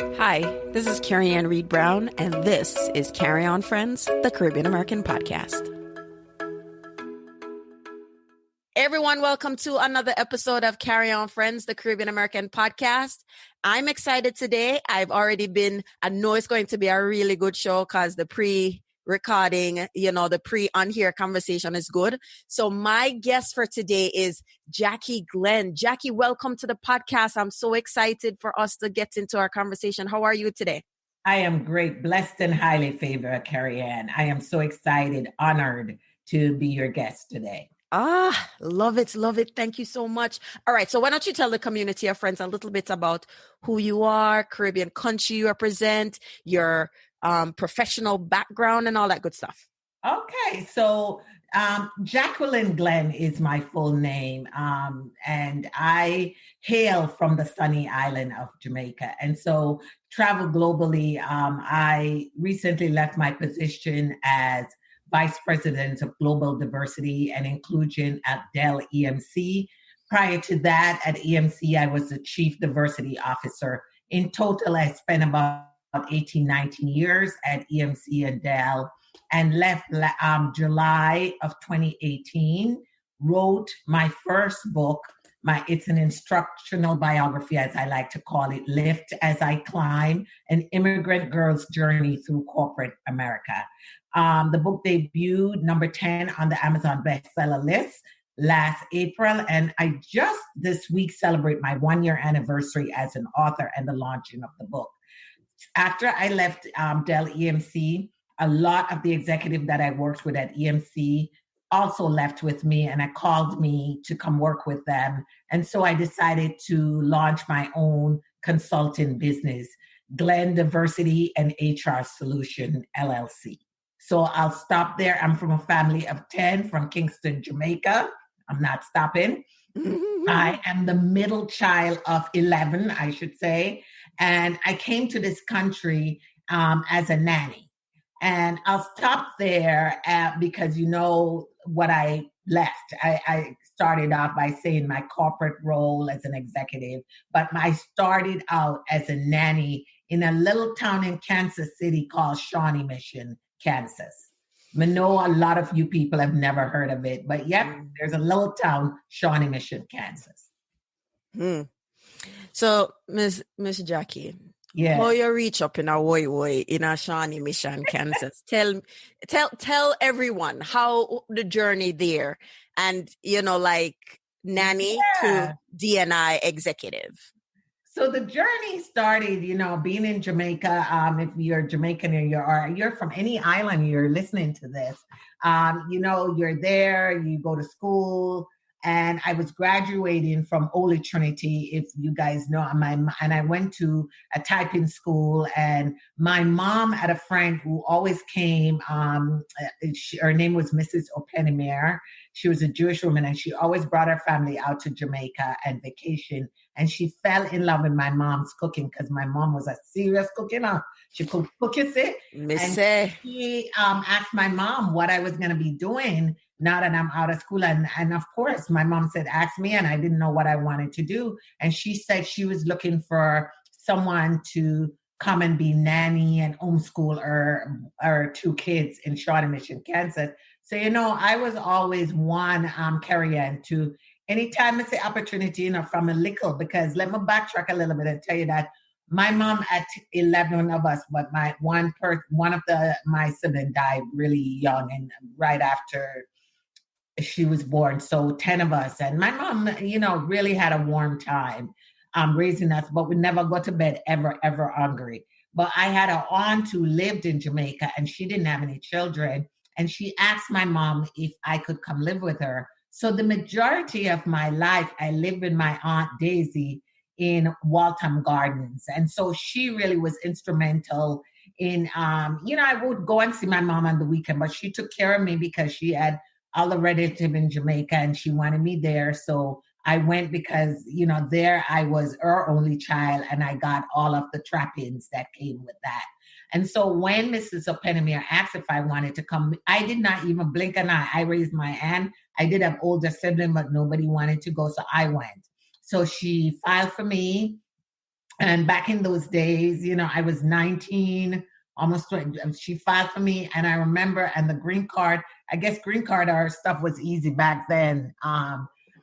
Hi, this is Carrie Ann Reed Brown, and this is Carry On Friends, the Caribbean American podcast. Everyone, welcome to another episode of Carry On Friends, the Caribbean American podcast. I'm excited today. I know it's going to be a really good show because the pre-recording, the pre-on here conversation is good. So my guest for today is Jackie Glenn. Jackie, welcome to the podcast. I'm so excited for us to get into our conversation. How are you today? I am great, blessed and highly favored, Carrie Ann. I am so excited, honored to be your guest today. Love it. Love it. Thank you so much. All right. So why don't you tell the community of friends a little bit about who you are, Caribbean country you represent, your professional background and all that good stuff. Okay. So Jacqueline Glenn is my full name. And I hail from the sunny island of Jamaica. And so travel globally. I recently left my position as Vice President of Global Diversity and Inclusion at Dell EMC. Prior to that, at EMC, I was the Chief Diversity Officer. In total, I spent about 18, 19 years at EMC and Dell and left July of 2018, wrote my first book. It's an instructional biography, as I like to call it, Lift as I Climb, an immigrant girl's journey through corporate America. The book debuted number 10 on the Amazon bestseller list last April, and I just this week celebrate my 1-year anniversary as an author and the launching of the book. After I left Dell EMC, a lot of the executive that I worked with at EMC also left with me, and called me to come work with them. And so I decided to launch my own consulting business, Glenn Diversity and HR Solution, LLC. So I'll stop there. I'm from a family of 10 from Kingston, Jamaica. I'm not stopping. I am the middle child of 11, I should say. And I came to this country as a nanny. And I'll stop there because you know what I left. I started off by saying my corporate role as an executive, but I started out as a nanny in a little town in Kansas City called Shawnee Mission, Kansas. I know a lot of you people have never heard of it, but yep, there's a little town, Shawnee Mission, Kansas. So, Miss Jackie, how you reach up in a way in a Shawnee Mission, Kansas? Tell everyone how the journey there, and like nanny to DNI executive. So the journey started, being in Jamaica. If you're Jamaican or you're from any island, you're listening to this, you're there, you go to school. And I was graduating from Holy Trinity, if you guys know, and I went to a typing school, and my mom had a friend who always came. Her name was Mrs. Openimere. She was a Jewish woman, and she always brought her family out to Jamaica and vacation. And she fell in love with my mom's cooking because my mom was a serious cooking. She could cook, you see. And she asked my mom what I was going to be doing now that I'm out of school. And of course, my mom said, ask me. And I didn't know what I wanted to do. And she said she was looking for someone to come and be nanny and homeschool her 2 kids in Shawnee Mission, Kansas. So, I was always one Carrie Ann to anytime it's the opportunity, from a little, because let me backtrack a little bit and tell you that my mom had 11 of us, but my my sibling died really young and right after she was born. So 10 of us. And my mom, really had a warm time raising us, but we never go to bed ever hungry. But I had an aunt who lived in Jamaica and she didn't have any children. And she asked my mom if I could come live with her. So the majority of my life, I lived with my Aunt Daisy in Waltham Gardens. And so she really was instrumental in, I would go and see my mom on the weekend, but she took care of me because she had all the relatives in Jamaica and she wanted me there. So I went because, there I was her only child and I got all of the trappings that came with that. And so when Mrs. Openimere asked if I wanted to come, I did not even blink an eye. I raised my hand. I did have older sibling, but nobody wanted to go, so I went. So she filed for me. And back in those days, I was 19, almost 20. She filed for me, and I remember, and the green card, I guess green card or stuff was easy back then.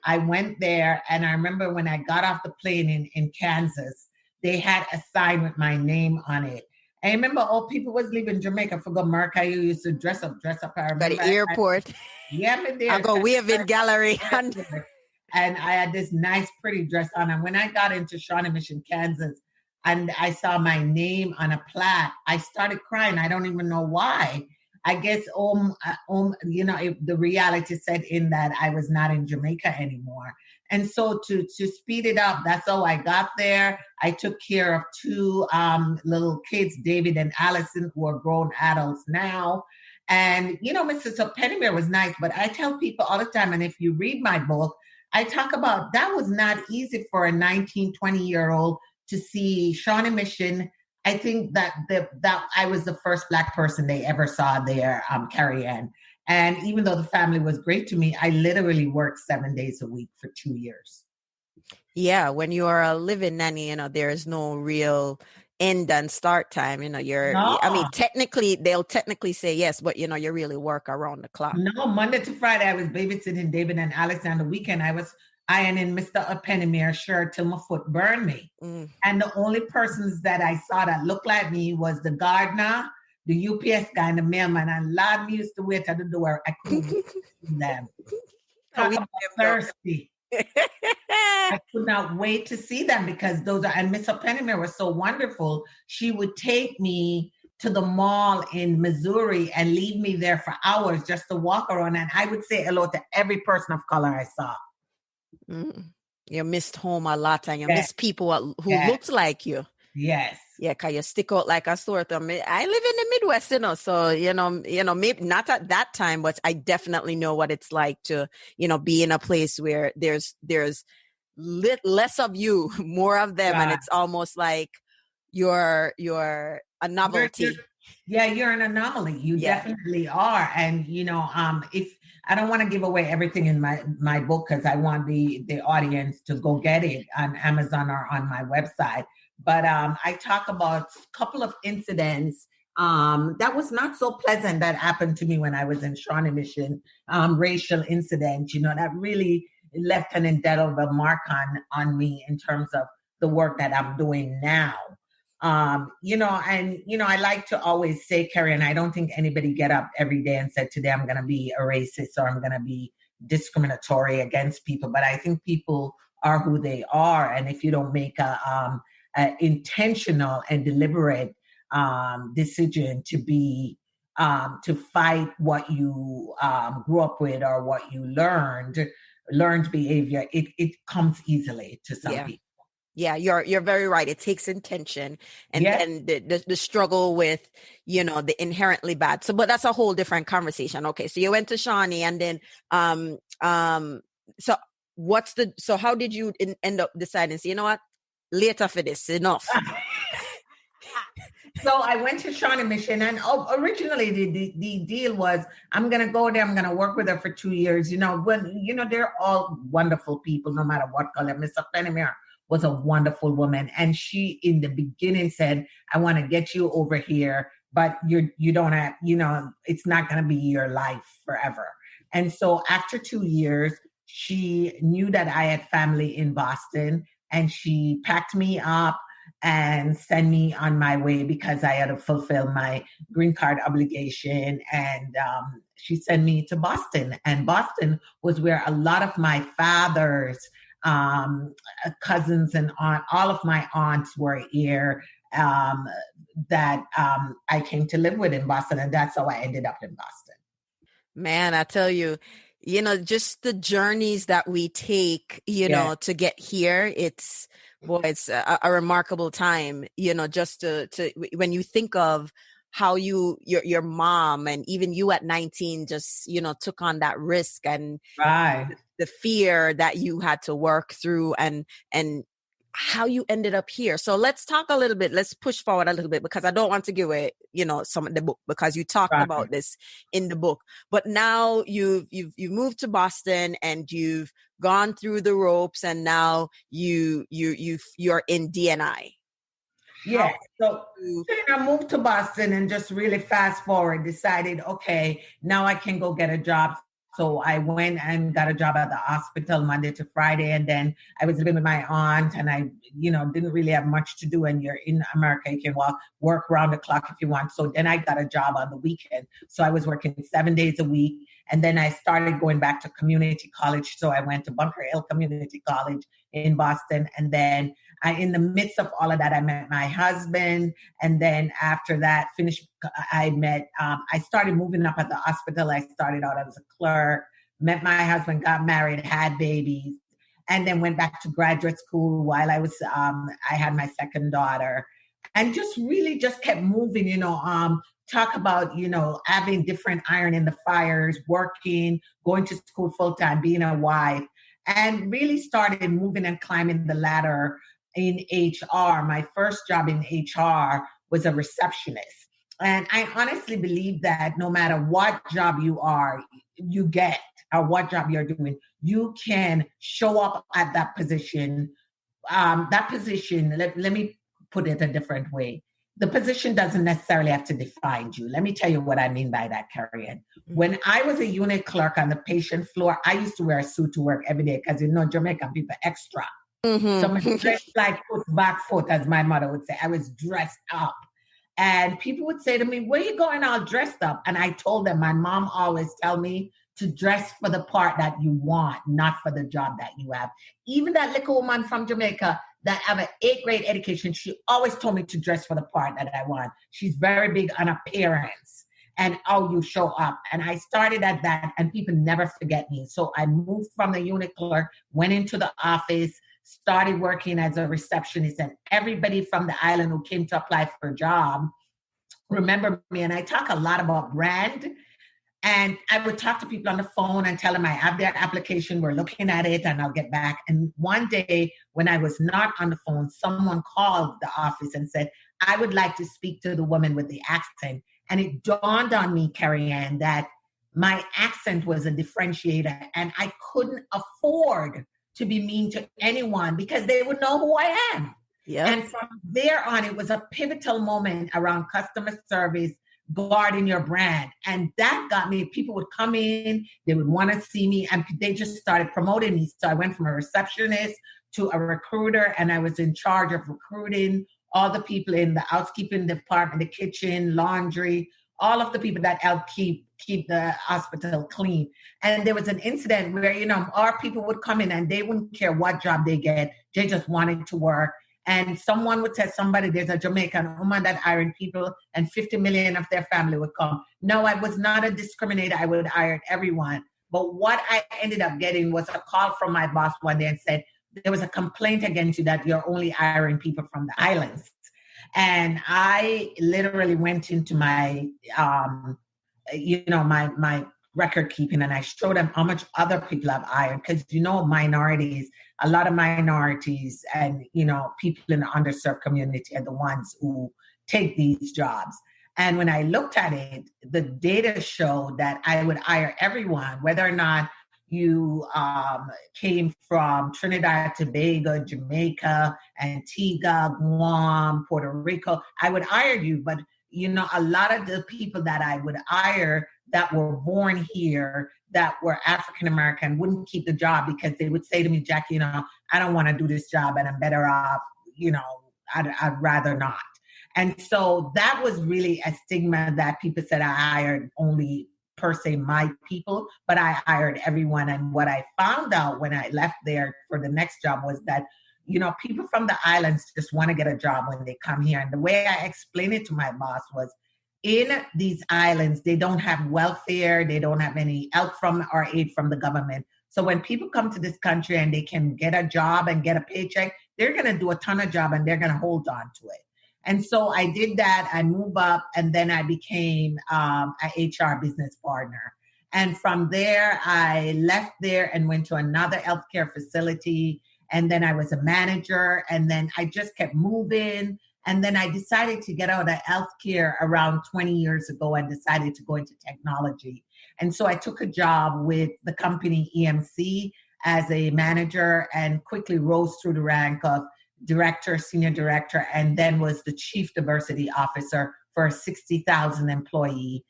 I went there, and I remember when I got off the plane in Kansas, they had a sign with my name on it. I remember all people was leaving Jamaica for go America. You used to dress up. I Got remember the airport. yeah, I'm I there. go wave in gallery. And I had this nice, pretty dress on. And when I got into Shawnee Mission, Kansas, and I saw my name on a plaque, I started crying. I don't even know why. I guess, the reality set in that I was not in Jamaica anymore. And so to speed it up, that's how I got there. I took care of two little kids, David and Allison, who are grown adults now. And, Mrs. Pennymer was nice, but I tell people all the time, and if you read my book, I talk about that was not easy for a 19, 20-year-old to see Shawnee Mission. I think that I was the first Black person they ever saw there, Carrie Ann. And even though the family was great to me, I literally worked 7 days a week for 2 years. Yeah, when you are a living nanny, there is no real end and start time. Technically, they'll technically say yes, but you really work around the clock. No, Monday to Friday, I was babysitting David and Alex. On the weekend, I was ironing Mr. Pennymer shirt till my foot burned me. And the only persons that I saw that looked like me was the gardener, the UPS guy, and the mailman. And Lord, me used to wait at the door. I couldn't see them. Talk about thirsty. I could not wait to see them because and Miss Pennymer was so wonderful. She would take me to the mall in Missouri and leave me there for hours just to walk around. And I would say hello to every person of color I saw. You missed home a lot, and you missed people who looked like you. Yes. Yeah, because you stick out like a sore thumb. I live in the Midwest, so, maybe not at that time, but I definitely know what it's like to, be in a place where there's less of you, more of them. And it's almost like you're a novelty. You're an anomaly. You definitely are. And, if I don't want to give away everything in my book, because I want the audience to go get it on Amazon or on my website. But I talk about a couple of incidents that was not so pleasant that happened to me when I was in Shawnee Mission, racial incident, that really left an indelible mark on me in terms of the work that I'm doing now. I like to always say, Carrie, and I don't think anybody get up every day and said, today I'm going to be a racist or I'm going to be discriminatory against people. But I think people are who they are. And if you don't make a intentional and deliberate decision to be to fight what you grew up with or what you learned behavior, it comes easily to some people. Yeah, you're very right. It takes intention and the struggle with, the inherently bad. So, but that's a whole different conversation. Okay, so you went to Shawnee, and then so how did you end up deciding? So, you know what? Later for this, enough. So I went to Shawnee Mission, and originally the deal was I'm going to go there. I'm going to work with her for 2 years. They're all wonderful people, no matter what color. Miss Pennymer was a wonderful woman, and she in the beginning said, "I want to get you over here, but you don't have, it's not going to be your life forever." And so after 2 years, she knew that I had family in Boston, and she packed me up and sent me on my way because I had to fulfill my green card obligation. And she sent me to Boston. And Boston was where a lot of my father's cousins and all of my aunts were here that I came to live with in Boston. And that's how I ended up in Boston. Man, I tell you, just the journeys that we take, to get here, it's a remarkable time, just to when you think of how your mom and even you at 19 just, took on that risk and the fear that you had to work through and how you ended up here. So let's talk a little bit. Let's push forward a little bit because I don't want to give away, some of the book because you talked about this in the book. But now you've moved to Boston and you've gone through the ropes, and now you're in DNI. How Yeah. So, you I moved to Boston and just really fast forward, decided, okay, now I can go get a job. So I went and got a job at the hospital Monday to Friday. And then I was living with my aunt and I, didn't really have much to do. And you're in America, you can work around the clock if you want. So then I got a job on the weekend. So I was working 7 days a week. And then I started going back to community college. So I went to Bunker Hill Community College in Boston. And then in the midst of all of that, I met my husband. And then after that, I started moving up at the hospital. I started out as a clerk, met my husband, got married, had babies, and then went back to graduate school while I had my second daughter, and just really just kept moving, talk about, having different iron in the fires, working, going to school full time, being a wife, and really started moving and climbing the ladder in HR. My first job in HR was a receptionist. And I honestly believe that no matter what job you get, or what job you're doing, you can show up at that position. Let me put it a different way. The position doesn't necessarily have to define you. Let me tell you what I mean by that, Carrie. When I was a unit clerk on the patient floor, I used to wear a suit to work every day because, Jamaican people extra. So my dress like back foot, as my mother would say. I was dressed up. And people would say to me, where are you going all dressed up? And I told them, my mom always tell me to dress for the part that you want, not for the job that you have. Even that little woman from Jamaica that have an 8th grade education, she always told me to dress for the part that I want. She's very big on appearance and how you show up. And I started at that, and people never forget me. So I moved from the unit clerk, went into the office, started working as a receptionist, and everybody from the island who came to apply for a job remember me. And I talk a lot about brand. And I would talk to people on the phone and tell them I have their application, we're looking at it, and I'll get back. And one day when I was not on the phone, someone called the office and said, I would like to speak to the woman with the accent. And it dawned on me, Carrie Ann, that my accent was a differentiator, and I couldn't afford to be mean to anyone because they would know who I am. Yep. And from there on, it was a pivotal moment around customer service, guarding your brand. And that got me, people would come in, they would want to see me, and they just started promoting me. So I went from a receptionist to a recruiter, and I was in charge of recruiting all the people in the housekeeping department, the kitchen, laundry, all of the people that help keep the hospital clean. And there was an incident where, our people would come in and they wouldn't care what job they get. They just wanted to work. And someone would tell somebody there's a Jamaican woman that hired people and 50 million of their family would come. No, I was not a discriminator. I would hire everyone. But what I ended up getting was a call from my boss one day and said, there was a complaint against you that you're only hiring people from the islands. And I literally went into my, my record keeping, and I showed them how much other people have hired. Because, minorities, a lot of minorities and, people in the underserved community are the ones who take these jobs. And when I looked at it, the data showed that I would hire everyone, whether or not you came from Trinidad, Tobago, Jamaica, Antigua, Guam, Puerto Rico. I would hire you. But, a lot of the people that I would hire that were born here, that were African-American, wouldn't keep the job because they would say to me, Jackie, I don't want to do this job and I'm better off, I'd rather not. And so that was really a stigma that people said I hired only per se my people, but I hired everyone. And what I found out when I left there for the next job was that, people from the islands just want to get a job when they come here. And the way I explained it to my boss was, in these islands, they don't have welfare, they don't have any help from or aid from the government. So when people come to this country and they can get a job and get a paycheck, they're going to do a ton of job and they're going to hold on to it. And so I did that. I moved up, and then I became an HR business partner. And from there, I left there and went to another healthcare facility. And then I was a manager, and then I just kept moving. And then I decided to get out of healthcare around 20 years ago and decided to go into technology. And so I took a job with the company EMC as a manager and quickly rose through the rank of director, senior director, and then was the chief diversity officer for a 60,000 employee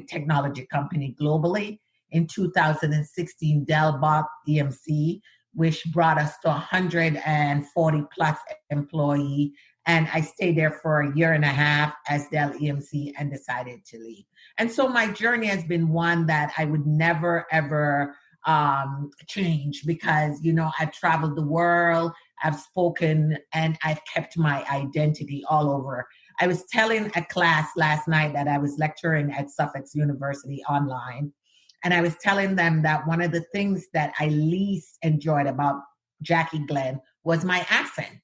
technology company globally. In 2016, Dell bought EMC, which brought us to 140 plus employee. And I stayed there for a year and a half as Dell EMC and decided to leave. And so my journey has been one that I would never, ever change because, I've traveled the world, I've spoken, and I've kept my identity all over. I was telling a class last night that I was lecturing at Suffolk University online. And I was telling them that one of the things that I least enjoyed about Jackie Glenn was my accent.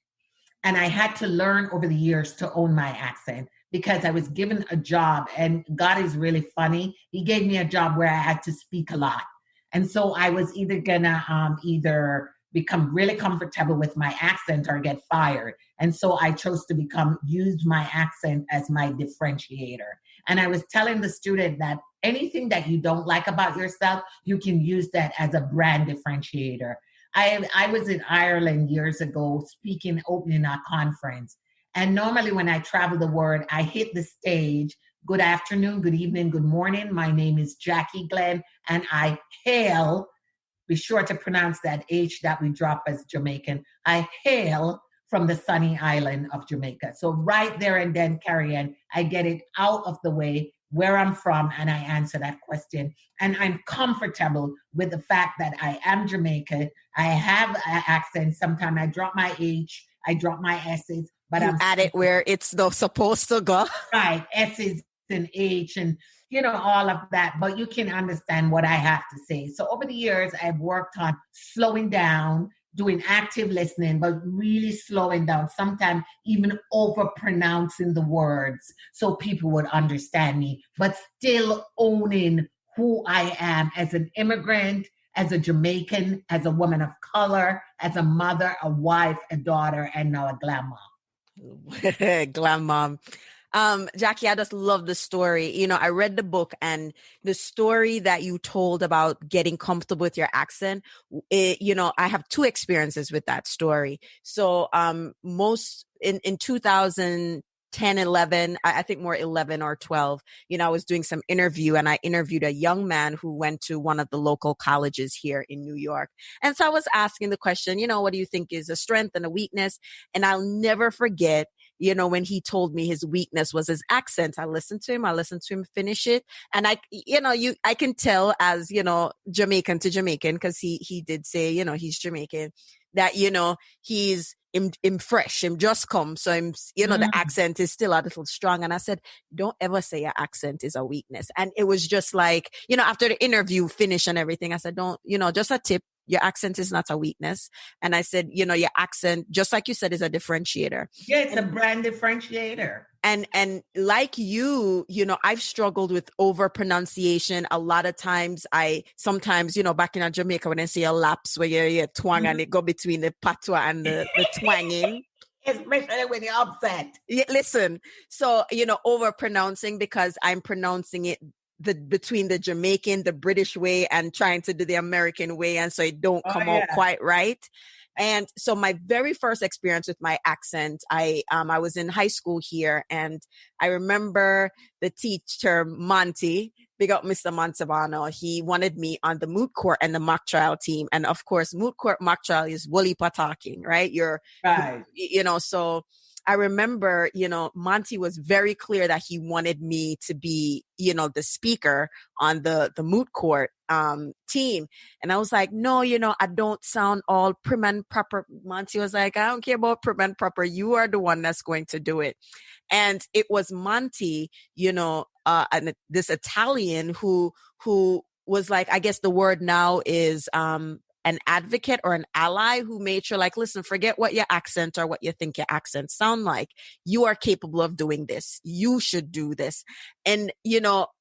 And I had to learn over the years to own my accent because I was given a job, and God is really funny. He gave me a job where I had to speak a lot. And so I was either gonna either become really comfortable with my accent or get fired. And so I chose to use my accent as my differentiator. And I was telling the student that anything that you don't like about yourself, you can use that as a brand differentiator. I was in Ireland years ago opening a conference. And normally when I travel the world, I hit the stage. Good afternoon, good evening, good morning. My name is Jackie Glenn, and I hail, be sure to pronounce that H that we drop as Jamaican. I hail from the sunny island of Jamaica. So right there and then, Carrie-Ann, I get it out of the way where I'm from, and I answer that question. And I'm comfortable with the fact that I am Jamaican. I have an accent. Sometimes I drop my H, I drop my S's, but I'm at it where it's not supposed to go. Right, S's and H and all of that, but you can understand what I have to say. So over the years, I've worked on slowing down, doing active listening, but really slowing down, sometimes even over pronouncing the words so people would understand me, but still owning who I am as an immigrant, as a Jamaican, as a woman of color, as a mother, a wife, a daughter, and now a glam mom. Glam mom. Jackie, I just love the story. I read the book, and the story that you told about getting comfortable with your accent, I have two experiences with that story. So, most in 2010, 11, I think more 11 or 12, I was doing some interview, and I interviewed a young man who went to one of the local colleges here in New York. And so I was asking the question, what do you think is a strength and a weakness? And I'll never forget, when he told me his weakness was his accent. I listened to him finish it. And I can tell as, Jamaican to Jamaican, because he did say, he's Jamaican, that, he's him fresh, him just come. So the accent is still a little strong. And I said, don't ever say your accent is a weakness. And it was just like, after the interview finished and everything, I said, don't, just a tip. Your accent is not a weakness. And I said, your accent, just like you said, is a differentiator. Yeah, it's a brand differentiator. And like you, I've struggled with over pronunciation. A lot of times sometimes, back in Jamaica, when I say a lapse where you twang and it go between the patois and the twanging. Especially when you're upset. Yeah, listen. So, over pronouncing because I'm pronouncing it between the Jamaican, the British way, and trying to do the American way. And so it don't come out quite right. And so my very first experience with my accent, I was in high school here, and I remember the teacher, Monty, big up Mr. Montalbano. He wanted me on the moot court and the mock trial team. And of course, moot court mock trial is woolly talking, right? Right. So I remember, Monty was very clear that he wanted me to be, the speaker on the moot court team. And I was like, no, I don't sound all prim and proper. Monty was like, I don't care about prim and proper. You are the one that's going to do it. And it was Monty, and this Italian who was like, I guess the word now is an advocate or an ally, who made sure, like, listen, forget what your accent or what you think your accent sound like. You are capable of doing this. You should do this. And,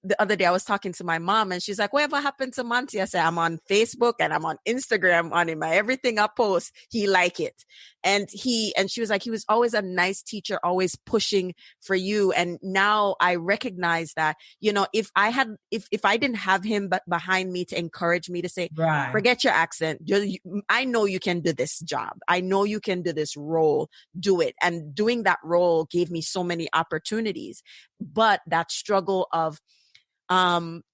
the other day I was talking to my mom, and she's like, whatever happened to Monty? I said, I'm on Facebook and I'm on Instagram on him. Everything I post, he like it. And she was like, he was always a nice teacher, always pushing for you. And now I recognize that, if I didn't have him behind me to encourage me to say, right, forget your accent, confident. I know you can do this job. I know you can do this role. Do it. And doing that role gave me so many opportunities. But that struggle of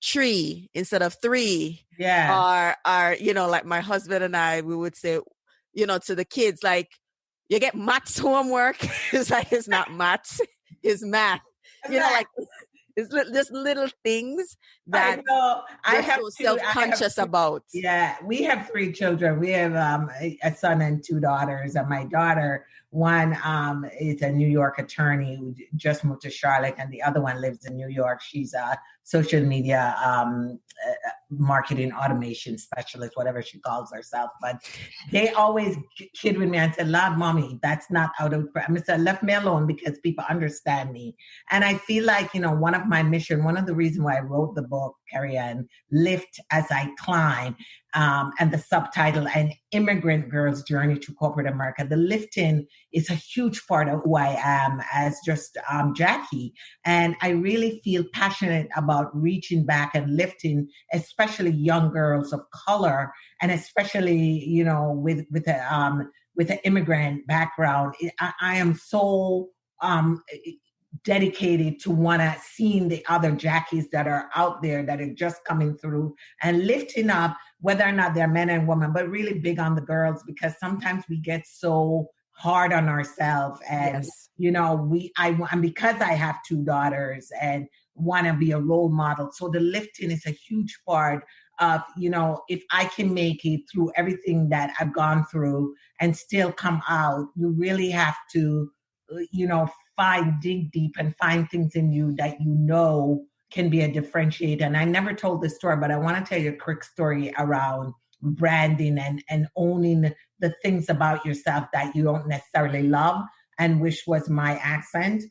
tree instead of three are, you know, like my husband and I, we would say, you know, to the kids, like, you get maths homework. It's like, it's not maths, it's math. You know, like, it's just little things that I know. I we're have so two. self-conscious about. Yeah, we have 3 children. We have a son and 2 daughters. And my daughter, one is a New York attorney who just moved to Charlotte, and the other one lives in New York. She's a social media marketing automation specialist, whatever she calls herself. But they always kid with me and say, "Lord, mommy, that's not out of." I said, "Left me alone because people understand me." And I feel like, you know, one of my mission, one of the reasons why I wrote the book, Carrie Ann, Lift as I Climb, and the subtitle, An Immigrant Girl's Journey to Corporate America. The lifting is a huge part of who I am as just Jackie. And I really feel passionate about reaching back and lifting, especially young girls of color, and especially, you know, with an immigrant background. I am so dedicated to seeing the other Jackies that are out there that are just coming through and lifting up, whether or not they're men and women, but really big on the girls, because sometimes we get so hard on ourselves. And, you know, and because I have 2 daughters and want to be a role model. So the lifting is a huge part of, you know, if I can make it through everything that I've gone through and still come out, you really have to, you know, dig deep and find things in you that you know can be a differentiator. And I never told this story, but I want to tell you a quick story around branding and owning the things about yourself that you don't necessarily love, and which was my accent.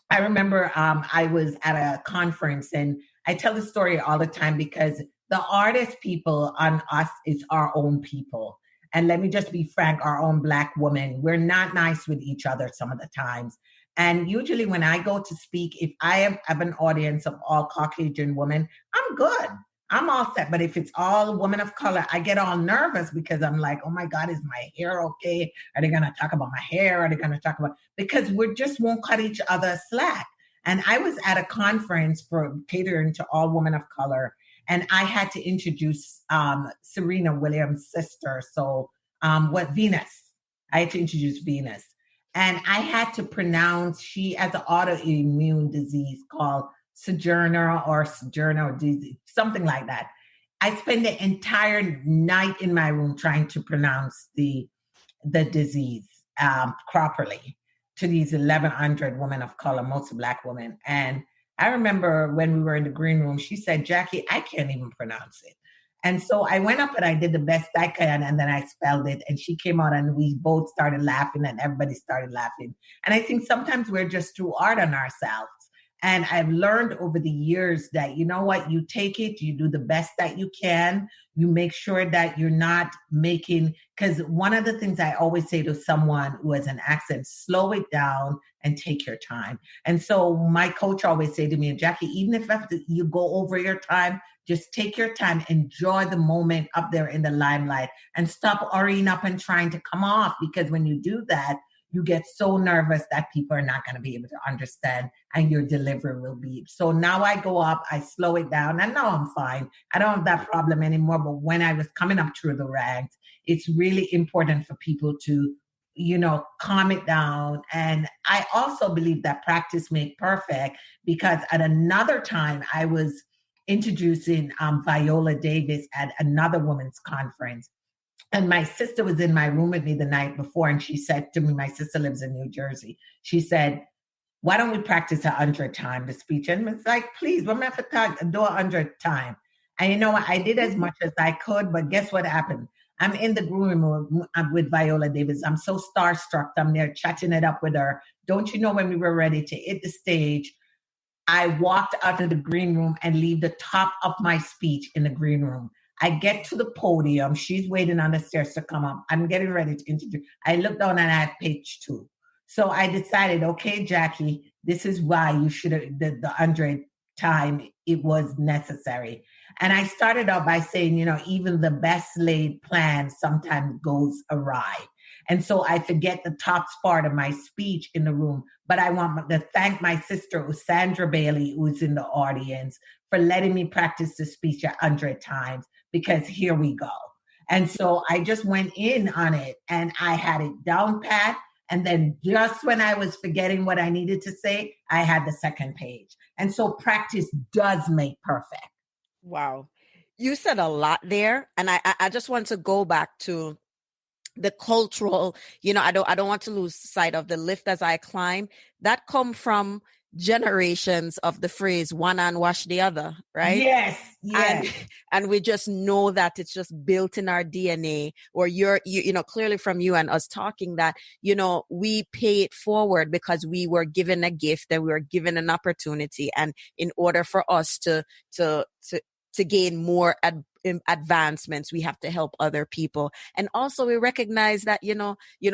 I remember I was at a conference, and I tell this story all the time because the artist people on us is our own people. And let me just be frank, our own Black women, we're not nice with each other some of the times. And usually when I go to speak, if I have an audience of all Caucasian women, I'm good. I'm all set. But if it's all women of color, I get all nervous because I'm like, oh my God, is my hair okay? Are they going to talk about my hair? Are they going to talk about, because we just won't cut each other slack. And I was at a conference for catering to all women of color, and I had to introduce Serena Williams' sister. So Venus. I had to introduce Venus. And I had to pronounce, she has an autoimmune disease called Sojourner disease, something like that. I spent the entire night in my room trying to pronounce the disease properly to these 1,100 women of color, mostly Black women. And I remember when we were in the green room, she said, Jackie, I can't even pronounce it. And so I went up and I did the best I can, and then I spelled it, and she came out and we both started laughing and everybody started laughing. And I think sometimes we're just too hard on ourselves. And I've learned over the years that, you know what, you take it, you do the best that you can, you make sure that you're not making, because one of the things I always say to someone who has an accent, slow it down and take your time. And so my coach always say to me, Jackie, even if you go over your time, just take your time, enjoy the moment up there in the limelight, and stop hurrying up and trying to come off, because when you do that, you get so nervous that people are not going to be able to understand, and your delivery will be. So now I go up, I slow it down, and now I'm fine. I don't have that problem anymore. But when I was coming up through the ranks, it's really important for people to, you know, calm it down. And I also believe that practice makes perfect, because at another time I was introducing Viola Davis at another women's conference. And my sister was in my room with me the night before, and she said to me, my sister lives in New Jersey. She said, why don't we practice 100 times the speech? And it's like, please, we're going to do 100 times. And you know what? I did as much as I could, but guess what happened? I'm in the room with Viola Davis. I'm so starstruck. I'm there chatting it up with her. Don't you know, when we were ready to hit the stage, I walked out of the green room and leave the top of my speech in the green room. I get to the podium. She's waiting on the stairs to come up. I'm getting ready to introduce. I look down and I have page 2. So I decided, okay, Jackie, this is why you should have, the 100 time it was necessary. And I started out by saying, even the best laid plan sometimes goes awry. And so I forget the top part of my speech in the room. But I want to thank my sister, Sandra Bailey, who's in the audience, for letting me practice the speech 100 times, because here we go. And so I just went in on it and I had it down pat. And then just when I was forgetting what I needed to say, I had the second page. And so practice does make perfect. Wow. You said a lot there. And I just want to go back to the cultural, I don't want to lose sight of the lift as I climb. That come from generations of the phrase one hand wash the other, right? Yes. And we just know that it's just built in our DNA, or clearly from you and us talking that, we pay it forward because we were given a gift and we were given an opportunity. And in order for us to gain more advancements, we have to help other people. And also we recognize that,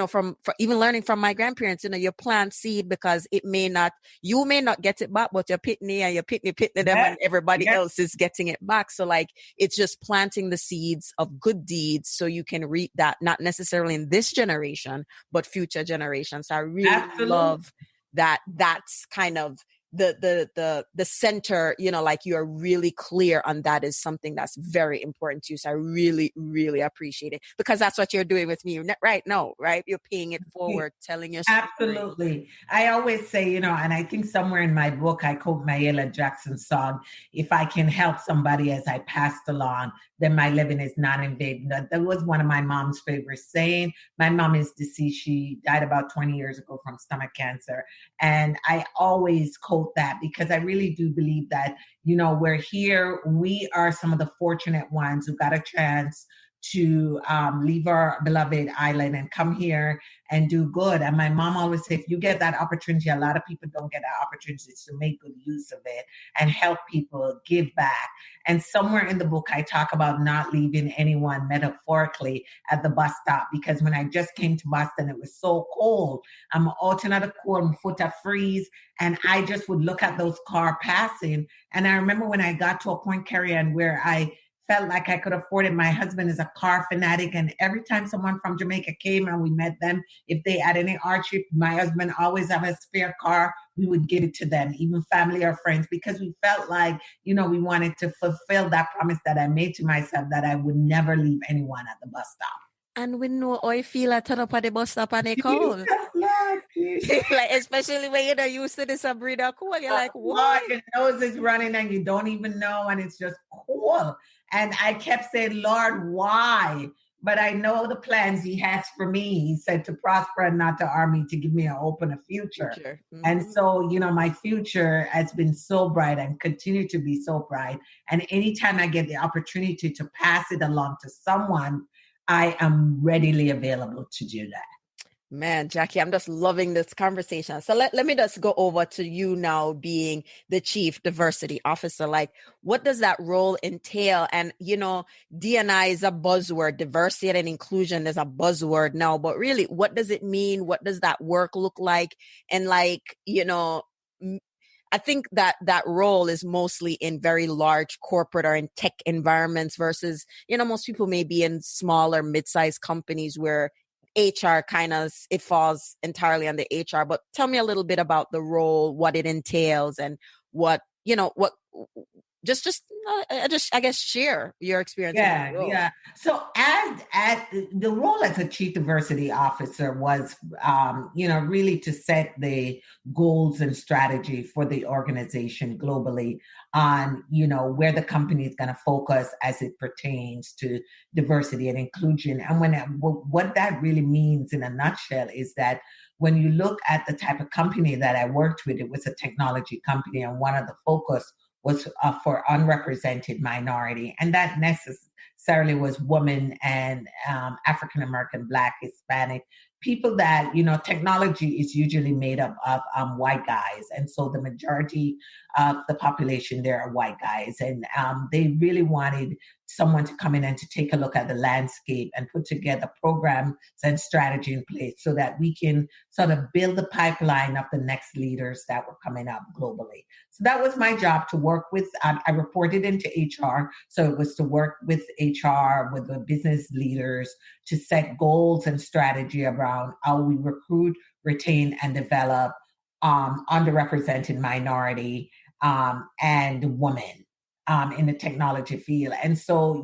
from even learning from my grandparents, you plant seed because you may not get it back, but you're pitney and you're pitney them and everybody else is getting it back. So like, it's just planting the seeds of good deeds so you can reap that, not necessarily in this generation, but future generations. So I really love that. That's kind of the center, like you're really clear on that is something that's very important to you. So I really, really appreciate it, because that's what you're doing with me right now, right? You're paying it forward, telling your story. Absolutely. I always say, and I think somewhere in my book, I quote Mayella Jackson's song, if I can help somebody as I passed along, then my living is not in vain. That was one of my mom's favorite saying. My mom is deceased. She died about 20 years ago from stomach cancer. And I always quote that because I really do believe that, we're here. We are some of the fortunate ones who got a chance to leave our beloved island and come here and do good. And my mom always said, if you get that opportunity, a lot of people don't get that opportunity to make good use of it and help people, give back. And somewhere in the book, I talk about not leaving anyone metaphorically at the bus stop, because when I just came to Boston, it was so cold. I'm out in the cold, my foot a freeze. And I just would look at those cars passing. And I remember when I got to a point, Carrie Ann, where I felt like I could afford it. My husband is a car fanatic. And every time someone from Jamaica came and we met them, if they had any hardship, my husband always have a spare car. We would give it to them, even family or friends, because we felt like, we wanted to fulfill that promise that I made to myself, that I would never leave anyone at the bus stop. And we know how you feel at turn up at the bus stop and they cold. Like, especially when you're not used to this breed of cool. You're like, what? Your nose is running and you don't even know, and it's just cool. And I kept saying, Lord, why? But I know the plans he has for me. He said to prosper and not to harm me, to give me an open future. Mm-hmm. And so, my future has been so bright and continue to be so bright. And anytime I get the opportunity to pass it along to someone, I am readily available to do that. Man, Jackie, I'm just loving this conversation. So let me just go over to you now being the Chief Diversity Officer. Like, what does that role entail? And, D&I is a buzzword. Diversity and inclusion is a buzzword now. But really, what does it mean? What does that work look like? And I think that role is mostly in very large corporate or in tech environments versus, most people may be in smaller, mid-sized companies where HR it falls entirely on the HR. But tell me a little bit about the role, what it entails, and what I guess share your experience. Yeah. So as the role as a Chief Diversity Officer was, really to set the goals and strategy for the organization globally on, where the company is going to focus as it pertains to diversity and inclusion. And what that really means in a nutshell is that when you look at the type of company that I worked with, it was a technology company, and one of the focus was for unrepresented minority. And that necessarily was women and African-American, Black, Hispanic, people that, technology is usually made up of white guys. And so the majority of the population there are white guys. And they really wanted someone to come in and to take a look at the landscape and put together programs and strategy in place so that we can sort of build the pipeline of the next leaders that were coming up globally. So that was my job, to work with, I reported into HR. So it was to work with HR, with the business leaders, to set goals and strategy around how we recruit, retain, and develop underrepresented minority and women in the technology field. And so,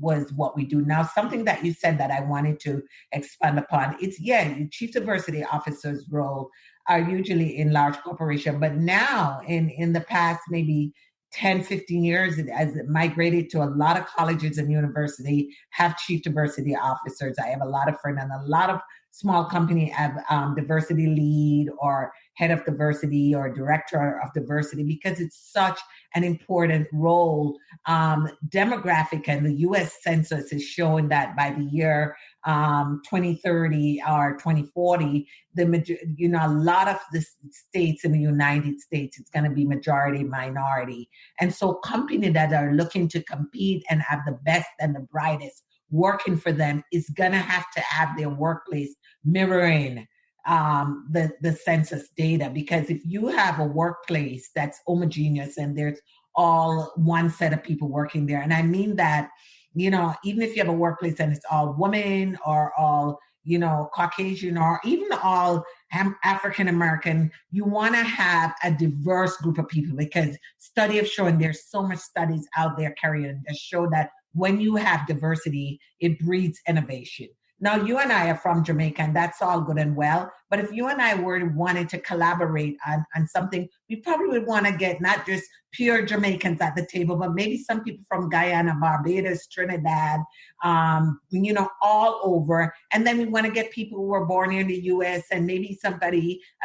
was what we do. Now, something that you said that I wanted to expand upon, it's, chief diversity officers' role are usually in large corporation, but now in the past maybe 10, 15 years, it has migrated to a lot of colleges and university have chief diversity officers. I have a lot of friends, and a lot of small company have diversity lead or head of diversity or director of diversity, because it's such an important role. Demographic, and the U.S. Census is showing that by the year 2030 or 2040, a lot of the states in the United States, it's going to be majority minority. And so companies that are looking to compete and have the best and the brightest working for them is going to have their workplace mirroring the census data. Because if you have a workplace that's homogeneous and there's all one set of people working there, and I mean that, even if you have a workplace and it's all women or all, Caucasian or even all African American, you want to have a diverse group of people, because study have shown, there's so much studies out there, Carrie, that show that when you have diversity, it breeds innovation. Now, you and I are from Jamaica, and that's all good and well. But if you and I wanted to collaborate on something, we probably would want to get not just pure Jamaicans at the table, but maybe some people from Guyana, Barbados, Trinidad, all over. And then we want to get people who were born here in the U.S. and maybe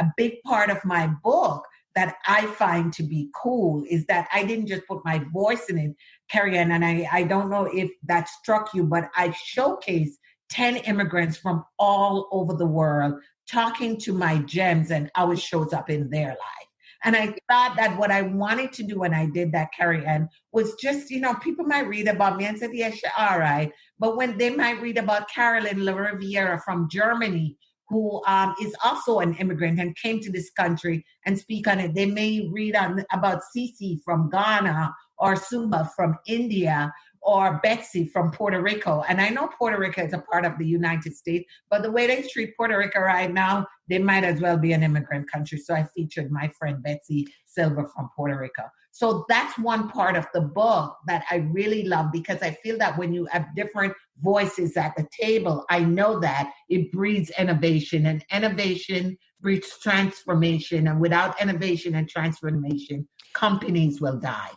a big part of my book that I find to be cool is that I didn't just put my voice in it, Carrie Ann, and I don't know if that struck you, but I showcased 10 immigrants from all over the world talking to my gems and how it shows up in their life. And I thought that what I wanted to do when I did that, Carrie Ann, was just, people might read about me and say, yeah, sure, all right. But when they might read about Carolyn La Riviera from Germany, who is also an immigrant and came to this country and speak on it, they may read about Cece from Ghana, or Sumba from India, or Betsy from Puerto Rico. And I know Puerto Rico is a part of the United States, but the way they treat Puerto Rico right now, they might as well be an immigrant country. So I featured my friend Betsy Silva from Puerto Rico. So that's one part of the book that I really love, because I feel that when you have different voices at the table, I know that it breeds innovation, and innovation breeds transformation. And without innovation and transformation, companies will die.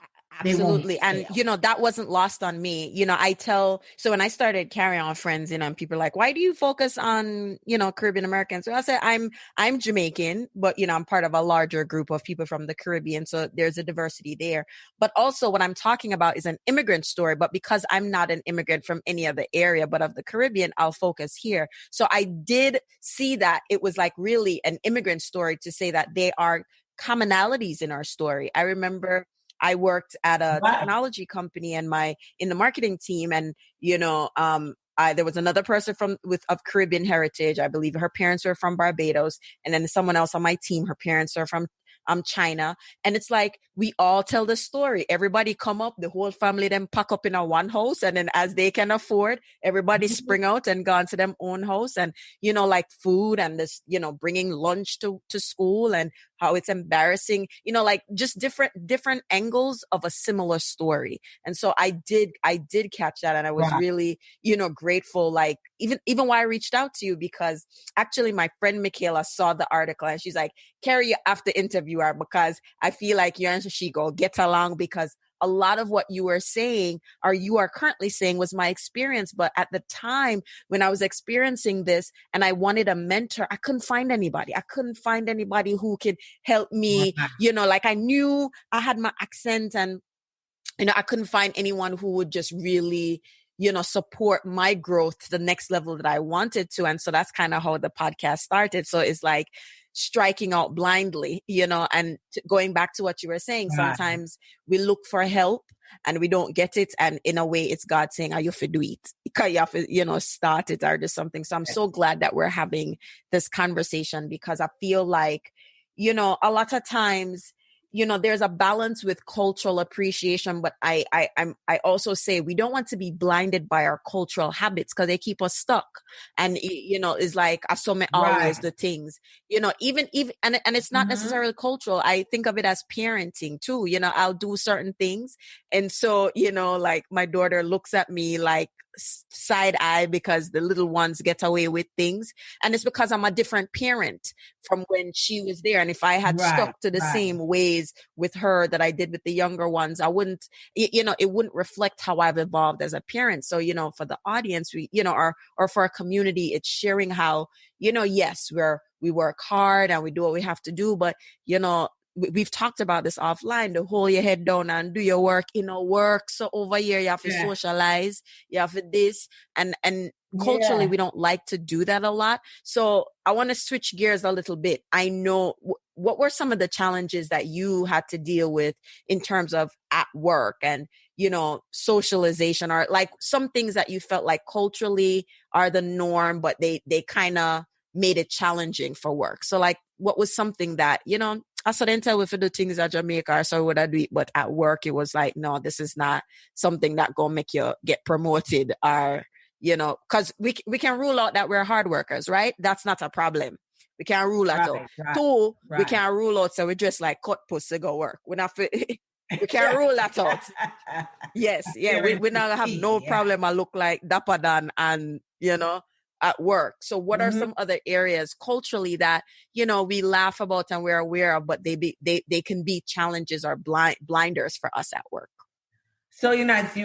Absolutely. And, that wasn't lost on me. So when I started Carry On Friends, and people are like, why do you focus on, Caribbean Americans? So I said, I'm Jamaican, but, I'm part of a larger group of people from the Caribbean. So there's a diversity there. But also what I'm talking about is an immigrant story. But because I'm not an immigrant from any other area, but of the Caribbean, I'll focus here. So I did see that it was like really an immigrant story, to say that they are commonalities in our story. I remember I worked at a technology company and in the marketing team, and there was another person of Caribbean heritage. I believe her parents were from Barbados, and then someone else on my team, her parents are from China. And it's like, we all tell the story. Everybody come up, the whole family then pack up in a one house. And then as they can afford, everybody spring out and go into them own house. And, like food and this, bringing lunch to school, and how it's embarrassing, like just different angles of a similar story. And so I did catch that. And I was really, grateful, like even why I reached out to you, because actually my friend Michaela saw the article and she's like, Carrie, you have to interview her, because I feel like you and she go get along, because a lot of what you were saying, or you are currently saying, was my experience. But at the time when I was experiencing this and I wanted a mentor, I couldn't find anybody. I couldn't find anybody who could help me, like I knew I had my accent, and, I couldn't find anyone who would just really, support my growth to the next level that I wanted to. And so that's kind of how the podcast started. So it's like, striking out blindly, and going back to what you were saying, Right. sometimes we look for help and we don't get it. And in a way, it's God saying, are you for do it? Because you have to, start it or do something. So I'm so glad that we're having this conversation, because I feel like, a lot of times, there's a balance with cultural appreciation, but I also say we don't want to be blinded by our cultural habits, because they keep us stuck. And it's like I saw me always Right. the things, even and it's not necessarily cultural. I think of it as parenting too. I'll do certain things, and so like my daughter looks at me like side eye because the little ones get away with things, and it's because I'm a different parent from when she was there. And if I had Right. stuck to the same ways with her that I did with the younger ones, I wouldn't, it wouldn't reflect how I've evolved as a parent. So, for the audience, we, or for our community, it's sharing how, yes, we work hard and we do what we have to do, but, we've talked about this offline, to hold your head down and do your work, work. So over here, you have to socialize, you have to this, and culturally, we don't like to do that a lot. So I want to switch gears a little bit. I know, what were some of the challenges that you had to deal with in terms of at work and, socialization, or like some things that you felt like culturally are the norm, but they kind of made it challenging for work? So like, what was something that, I couldn't tell if the things at Jamaica, so would I do it? But at work, it was like, no, this is not something that gonna make you get promoted, or, because we can rule out that we're hard workers, right? That's not a problem. We can't rule that out. Two, we can't rule out, so we just like cut pussy go work. We not, we can't rule that out. Yes, yeah, we not have no problem. I look like Dapper Dan and, at work. So what are some other areas culturally that, we laugh about and we're aware of, but they can be challenges or blinders for us at work? So, as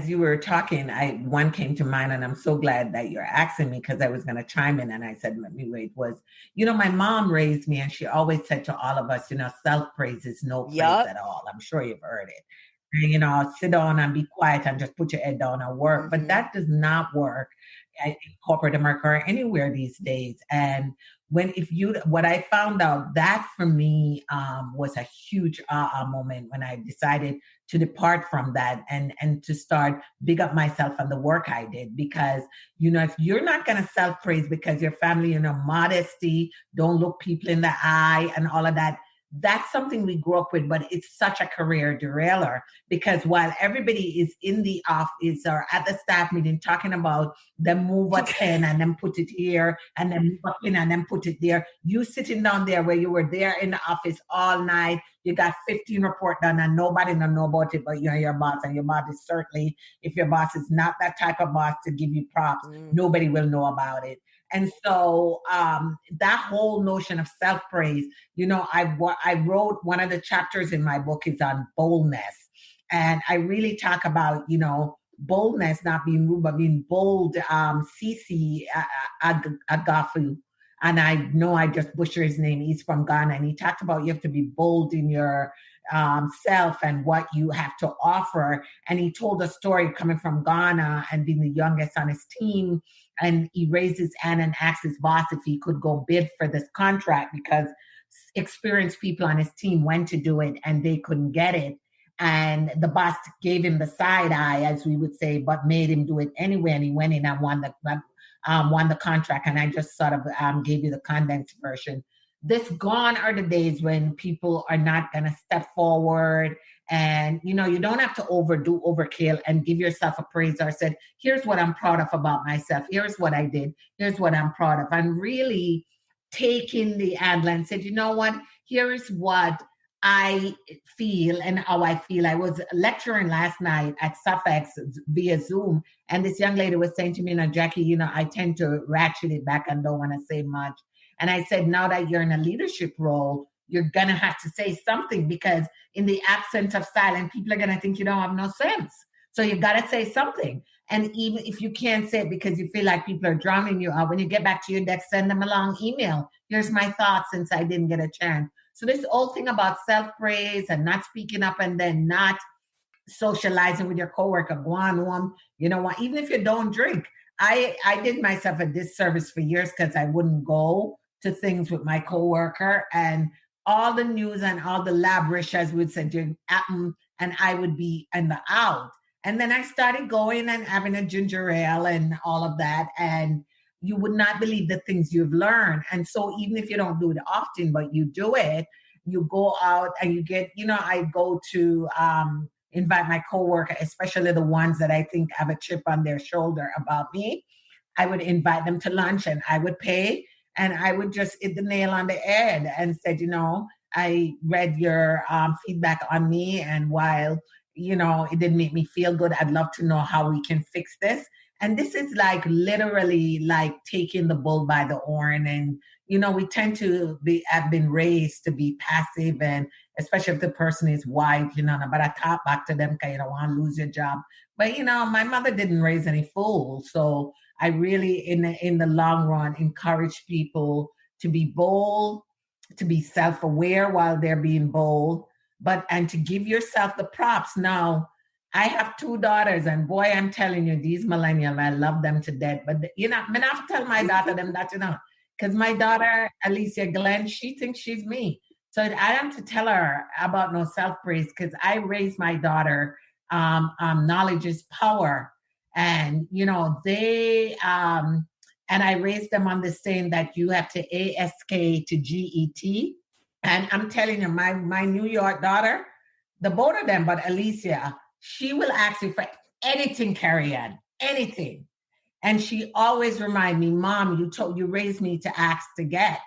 you were talking, one came to mind, and I'm so glad that you're asking me, because I was going to chime in, and I said, let me wait, was, my mom raised me, and she always said to all of us, self-praise is no praise at all. I'm sure you've heard it. And, sit down and be quiet and just put your head down and work. But that does not work in corporate America or anywhere these days. And what I found out, that for me was a huge moment when I decided to depart from that and to start big up myself and the work I did. Because, if you're not going to self-praise because your family, modesty, don't look people in the eye and all of that, that's something we grew up with, but it's such a career derailer, because while everybody is in the office or at the staff meeting talking about them move a pen and then put it here and then move a pin and then put it there, you sitting down there where you were there in the office all night, you got 15 report done and nobody know about it but your boss, and your boss is certainly, if your boss is not that type of boss to give you props, nobody will know about it. And so that whole notion of self-praise, I wrote, one of the chapters in my book is on boldness. And I really talk about, boldness, not being rude, but being bold. Sisi Agafu. And I know I just butchered his name. He's from Ghana. And he talked about you have to be bold in your self and what you have to offer. And he told a story coming from Ghana and being the youngest on his team. And he raised his hand and asked his boss if he could go bid for this contract, because experienced people on his team went to do it and they couldn't get it. And the boss gave him the side eye, as we would say, but made him do it anyway. And he went in and won the contract. And I just sort of gave you the condensed version. Gone are the days when people are not going to step forward. And, you don't have to overkill and give yourself a praise, or said, here's what I'm proud of about myself. Here's what I did. Here's what I'm proud of. And really taking the angle and said, you know what, here is what I feel and how I feel. I was lecturing last night at Suffolk via Zoom, and this young lady was saying to me, Jackie, I tend to ratchet it back and don't want to say much. And I said, now that you're in a leadership role, you're going to have to say something, because in the absence of silence, people are going to think you don't have no sense. So you got to say something. And even if you can't say it because you feel like people are drowning you out, when you get back to your desk, send them a long email. Here's my thoughts since I didn't get a chance. So this whole thing about self-praise and not speaking up and then not socializing with your coworker, go on one, what, even if you don't drink. I did myself a disservice for years because I wouldn't go to things with my coworker, and all the news and all the labrishas would say happen, and I would be in the out. And then I started going and having a ginger ale and all of that. And you would not believe the things you've learned. And so even if you don't do it often, but you do it, you go out and you get, I go to invite my coworker, especially the ones that I think have a chip on their shoulder about me. I would invite them to lunch and I would pay, and I would just hit the nail on the head and said, I read your feedback on me, and while, it didn't make me feel good, I'd love to know how we can fix this. And this is like literally like taking the bull by the horn. And, we tend to have been raised to be passive, and especially if the person is white, but I talk back to them because you don't want to lose your job. But, my mother didn't raise any fools. So I really, in the long run, encourage people to be bold, to be self-aware while they're being bold, and to give yourself the props. Now, I have 2 daughters, and boy, I'm telling you, these millennials, I love them to death. But, I have to tell my daughter them that, because my daughter, Alicia Glenn, she thinks she's me. So I have to tell her about no self-praise, because I raised my daughter, knowledge is power. And, they, and I raised them on this saying that you have to ASK to GET. And I'm telling you, my New York daughter, the both of them, but Alicia, she will ask you for anything, Carrie-Ann, anything. And she always remind me, Mom, you raised me to ask to get.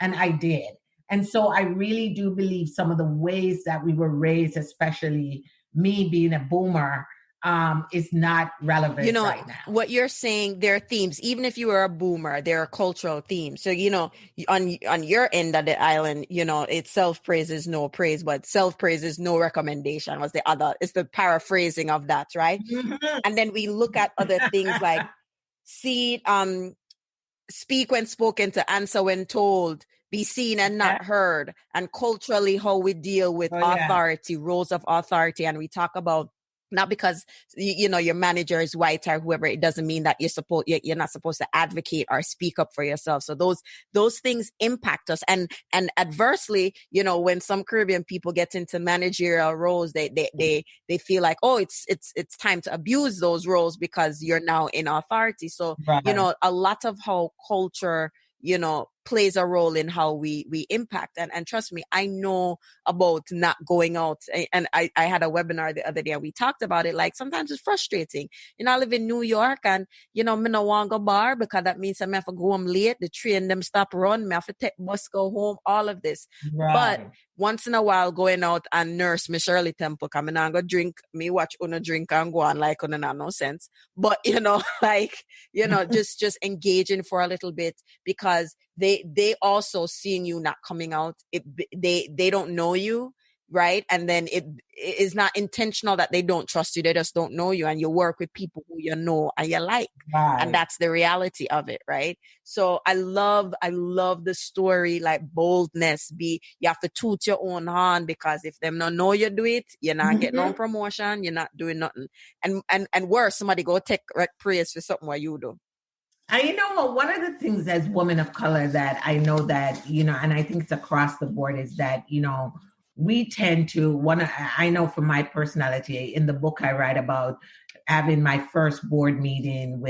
And I did. And so I really do believe some of the ways that we were raised, especially me being a boomer, is not relevant right now. What you're saying, there are themes. Even if you were a boomer, there are cultural themes. So, on your end of the island, it's self-praise is no praise, but self-praise is no recommendation was the other. It's the paraphrasing of that, right? Mm-hmm. And then we look at other things like speak when spoken to, answer when told, be seen and not heard, and culturally how we deal with authority, roles of authority. And we talk about, not because your manager is white or whoever, it doesn't mean that you're not supposed to advocate or speak up for yourself. So those things impact us, and adversely, when some Caribbean people get into managerial roles, they feel like, oh, it's time to abuse those roles because you're now in authority. So a lot of how culture plays a role in how we impact. And trust me, I know about not going out. And I had a webinar the other day and we talked about it. Like, sometimes it's frustrating. I live in New York, and, me no want go bar because that means I have to go home late. The train them stop run. Me have to take bus, go home, all of this. Right. But once in a while going out and nurse me Shirley Temple, come and go drink, me watch Una drink and go on like Una no sense. But, just engaging for a little bit, because they also seeing you not coming out. They don't know you, right? And then it is not intentional that they don't trust you. They just don't know you, and you work with people who you know and you like, right. And that's the reality of it, right? So I love the story, like boldness. You have to toot your own horn, because if them not know you do it, you're not getting no promotion, you're not doing nothing. And worse, somebody go take praise for something what you do. And one of the things as women of color that I know that, and I think it's across the board, is that, we tend to I know from my personality, in the book I write about having my first board meeting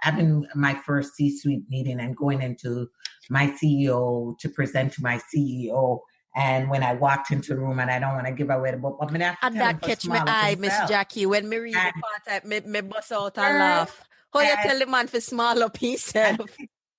having my first C-suite meeting and going into my CEO to present to my CEO. And when I walked into the room, and I don't want to give away the book, but that catch my eye, Miss Jackie, when me read the part, me bust out and laugh. How you tell the man for small up himself?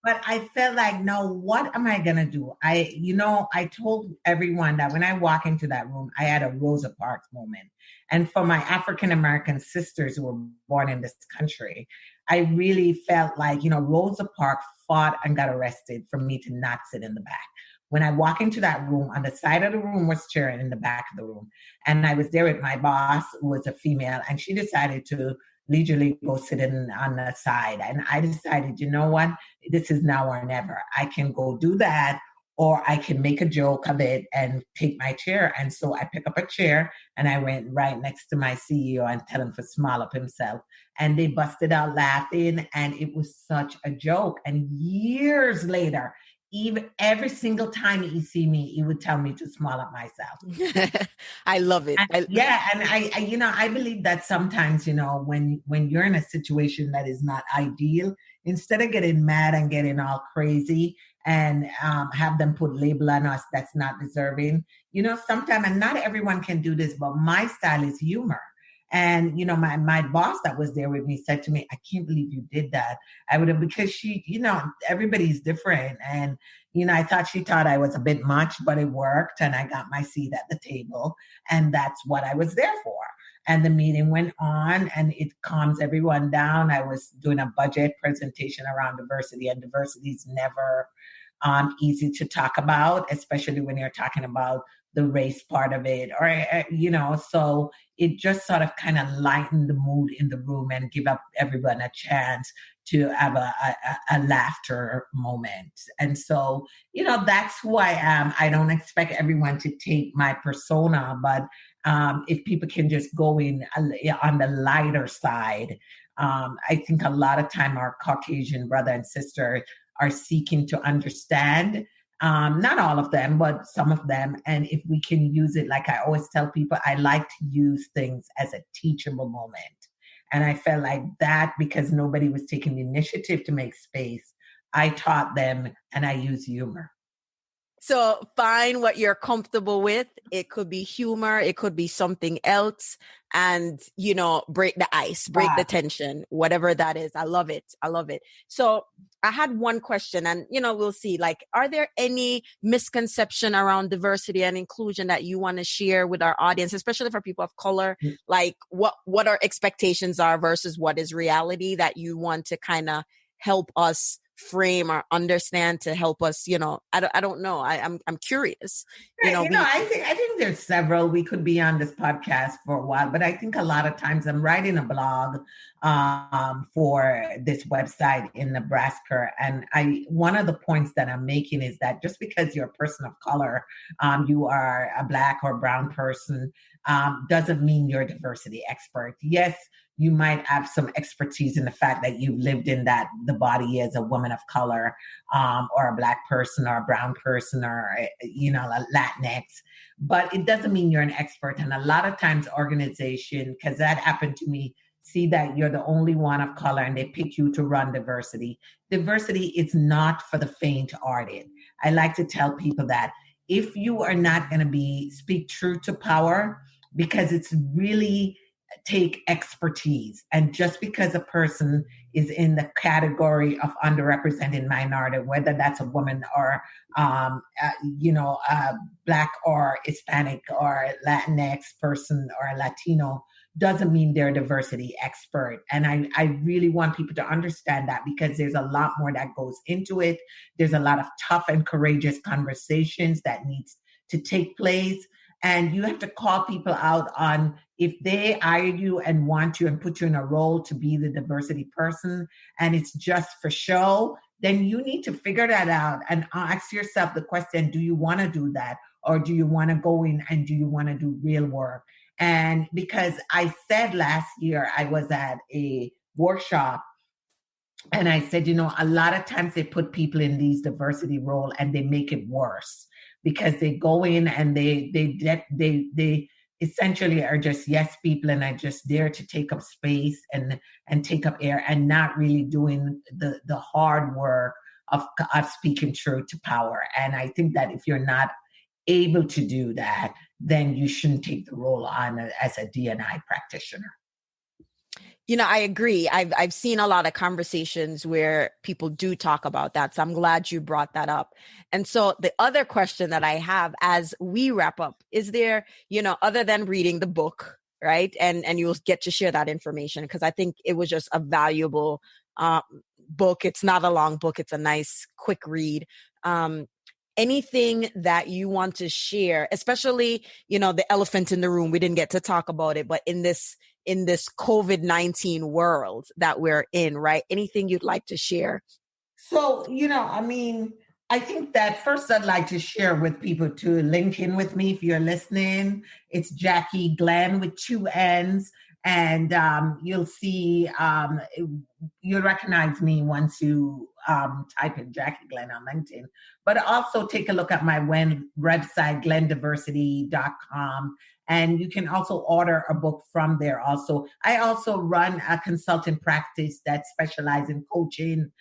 But I felt like, no, what am I going to do? I told everyone that when I walk into that room, I had a Rosa Parks moment. And for my African-American sisters who were born in this country, I really felt like, Rosa Parks fought and got arrested for me to not sit in the back. When I walk into that room, on the side of the room was chair, and in the back of the room. And I was there with my boss, who was a female, and she decided to leisurely go sit in on the side. And I decided, you know what, this is now or never. I can go do that, or I can make a joke of it and take my chair. And so I pick up a chair and I went right next to my CEO and tell him to smile up himself. And they busted out laughing, and it was such a joke. And years later, even every single time he see me, he would tell me to smile at myself. I love it. Yeah, and I believe that sometimes, when you're in a situation that is not ideal, instead of getting mad and getting all crazy and have them put label on us that's not deserving, sometimes, and not everyone can do this, but my style is humor. And my boss that was there with me said to me, "I can't believe you did that." I would have, because she, everybody's different, and I thought she thought I was a bit much, but it worked, and I got my seat at the table, and that's what I was there for. And the meeting went on, and it calms everyone down. I was doing a budget presentation around diversity, and diversity is never easy to talk about, especially when you're talking about the race part of it, or so it just sort of kind of lightened the mood in the room and give up everyone a chance to have a laughter moment. And so, that's who I am. I don't expect everyone to take my persona, but if people can just go in on the lighter side, I think a lot of time our Caucasian brother and sister are seeking to understand. Not all of them, but some of them. And if we can use it, like I always tell people, I like to use things as a teachable moment. And I felt like that, because nobody was taking the initiative to make space, I taught them, and I use humor. So find what you're comfortable with. It could be humor. It could be something else. And, break the ice, break the tension, whatever that is. I love it. I love it. So I had one question, and, we'll see, like, are there any misconception around diversity and inclusion that you want to share with our audience, especially for people of color? Like what our expectations are versus what is reality that you want to kind of help us frame or understand, to help us, I don't know. I'm curious. Right. I think there's several. We could be on this podcast for a while, but I think a lot of times I'm writing a blog for this website in Nebraska. And one of the points that I'm making is that just because you're a person of color, you are a Black or brown person, doesn't mean you're a diversity expert. Yes, you might have some expertise in the fact that you've lived in the body as a woman of color, or a Black person or a brown person, or, a Latinx, but it doesn't mean you're an expert. And a lot of times organization, because that happened to me, see that you're the only one of color and they pick you to run diversity. Diversity is not for the faint-hearted. I like to tell people that if you are not going to speak truth to power, because it's really take expertise. And just because a person is in the category of underrepresented minority, whether that's a woman or, Black or Hispanic or Latinx person or Latino, doesn't mean they're a diversity expert. And I really want people to understand that, because there's a lot more that goes into it. There's a lot of tough and courageous conversations that needs to take place. And you have to call people out on, if they hire you and want you and put you in a role to be the diversity person, and it's just for show, then you need to figure that out and ask yourself the question, do you want to do that? Or do you want to go in and do you want to do real work? And because I said last year, I was at a workshop and I said, a lot of times they put people in these diversity role and they make it worse, because they go in and they essentially are just yes people and are just there to take up space and take up air, and not really doing the hard work of speaking truth to power. And I think that if you're not able to do that, then you shouldn't take the role on as a D&I practitioner. I agree. I've seen a lot of conversations where people do talk about that. So I'm glad you brought that up. And so the other question that I have as we wrap up, is there, other than reading the book, right? And you'll get to share that information, because I think it was just a valuable book. It's not a long book. It's a nice, quick read. Anything that you want to share, especially, the elephant in the room, we didn't get to talk about it, but in this COVID-19 world that we're in, right? Anything you'd like to share? So, I think that first I'd like to share with people to link in with me if you're listening. It's Jackie Glenn with 2 N's. And you'll see, you'll recognize me once you type in Jackie Glenn on LinkedIn. But also take a look at my website, glendiversity.com. And you can also order a book from there also. I also run a consulting practice that specializes in coaching,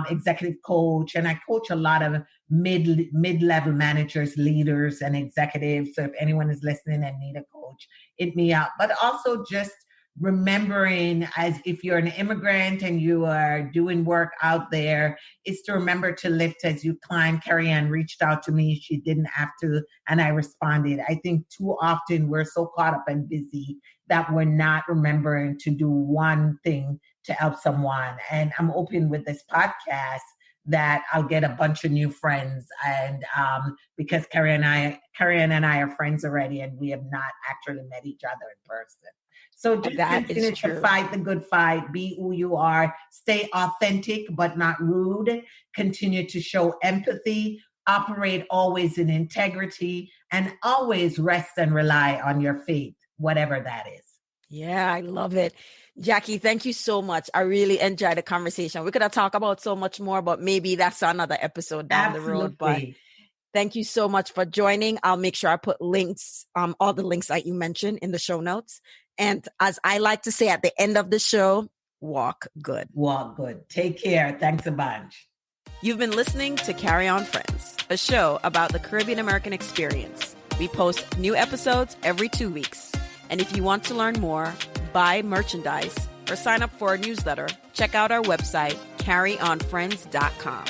executive coach, and I coach a lot of mid-level managers, leaders, and executives. So if anyone is listening and need a coach, hit me up. But also just remembering, as if you're an immigrant and you are doing work out there, is to remember to lift as you climb. Carrie Ann reached out to me. She didn't have to, and I responded. I think too often we're so caught up and busy that we're not remembering to do one thing to help someone. And I'm hoping with this podcast that I'll get a bunch of new friends. And because Carrie Ann and I are friends already, and we have not actually met each other in person. So just continue to fight the good fight, be who you are, stay authentic but not rude, continue to show empathy, operate always in integrity, and always rest and rely on your faith, whatever that is. Yeah, I love it. Jackie, thank you so much. I really enjoyed the conversation. We could have talked about so much more, but maybe that's another episode down the road. But thank you so much for joining. I'll make sure I put links, all the links that you mentioned in the show notes. And as I like to say at the end of the show, walk good. Walk good. Take care. Thanks a bunch. You've been listening to Carry On Friends, a show about the Caribbean American experience. We post new episodes every 2 weeks. And if you want to learn more, buy merchandise, or sign up for a newsletter, check out our website, carryonfriends.com.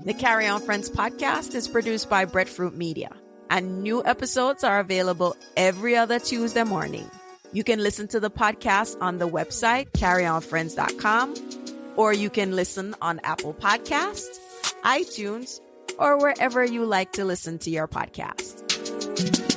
The Carry On Friends podcast is produced by Breadfruit Media, and new episodes are available every other Tuesday morning. You can listen to the podcast on the website, carryonfriends.com, or you can listen on Apple Podcasts, iTunes, or wherever you like to listen to your podcast.